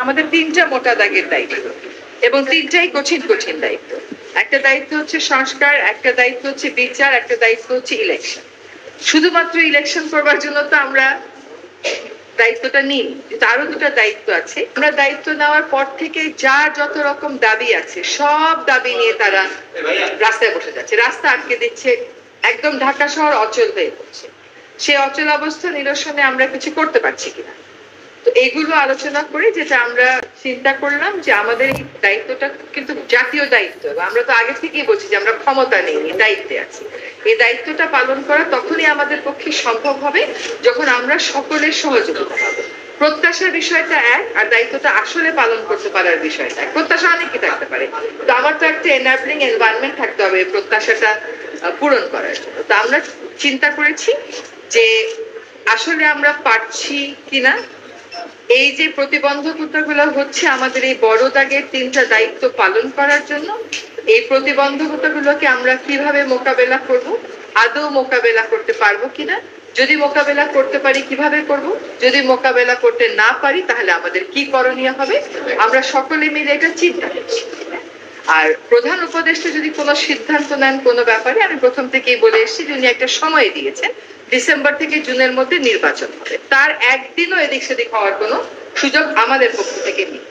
আমাদের তিনটা মোটা দাগের দায়িত্ব এবং তিনটাই কঠিন কঠিন দায়িত্ব। একটা দায়িত্ব হচ্ছে সংস্কার, একটা দায়িত্ব হচ্ছে বিচার, একটা দায়িত্ব হচ্ছে ইলেকশন। শুধুমাত্র ইলেকশন করবার জন্য তো আমরা দায়িত্বটা নিই, কিন্তু আরো দুটা দায়িত্ব আছে। আমরা দায়িত্ব নেওয়ার পর থেকে যার যত রকম দাবি আছে সব দাবি নিয়ে তারা রাস্তায় বসে যাচ্ছে, রাস্তা আটকে দিচ্ছে, একদম ঢাকা শহর অচল হয়ে পড়ছে। সেই অচল অবস্থা নিরসনে আমরা কিছু করতে পারছি কিনা, তো এগুলো আলোচনা করে যেটা আমরা চিন্তা করলাম যে আমাদের এই দায়িত্বটা কিন্তু জাতীয় দায়িত্ব। আমরা তো আগে থেকেই বলছি যে আমরা ক্ষমতা নেই, দায়িত্বে আছি। এই দায়িত্বটা পালন করা তখনই আমাদের পক্ষে সম্ভব হবে যখন আমরা সকলের সহযোগিতা পাবো। প্রত্যাশার বিষয়টা এক, আর দায়িত্বটা আসলে পালন করতে পারার বিষয়টা এক। প্রত্যাশা অনেকই থাকতে পারে, তো আমার তো একটা এনাবলিং এনভায়রনমেন্ট থাকতে হবে প্রত্যাশাটা পূরণ করার জন্য। তো আমরা চিন্তা করেছি যে আসলে আমরা পারছি কিনা, এই যে প্রতিবন্ধকতাগুলো হচ্ছে আমাদের এই বড় দাগের তিনটা দায়িত্ব পালন করার জন্য, এই প্রতিবন্ধকতাগুলোকে আমরা কিভাবে মোকাবেলা করব, আদৌ মোকাবেলা করতে পারবো কিনা, যদি মোকাবেলা করতে পারি কিভাবে করব, যদি মোকাবেলা করতে না পারি তাহলে আমাদের কি করণীয় হবে, আমরা সকলে মিলে এটা চিন্তা করছি। আর প্রধান উপদেষ্টা যদি কোনো সিদ্ধান্ত নেন কোনো ব্যাপারে, আমি প্রথম থেকেই বলে এসেছি যে উনি একটা সময় দিয়েছেন, ডিসেম্বর থেকে জুনের মধ্যে নির্বাচন হবে। তার একদিনও এদিক সেদিক হওয়ার কোনো সুযোগ আমাদের পক্ষ থেকে নেই।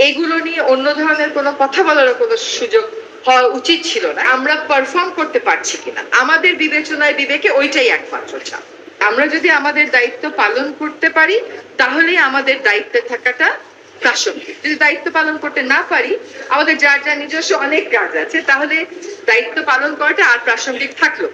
এইগুলো নিয়ে অন্য ধরনের কোনো কথা বলারও কোনো সুযোগ হওয়া উচিত ছিল না। আমরা পারফর্ম করতে পারছি কিনা আমাদের বিবেচনায় বিবেকে ওইটাই একমাত্র চাপ। আমরা যদি আমাদের দায়িত্ব পালন করতে পারি তাহলেই আমাদের দায়িত্বে থাকাটা প্রাসঙ্গিক। যদি দায়িত্ব পালন করতে না পারি, আমাদের যার নিজস্ব অনেক কাজ আছে, তাহলে দায়িত্ব পালন করাটা আর প্রাসঙ্গিক থাকলো।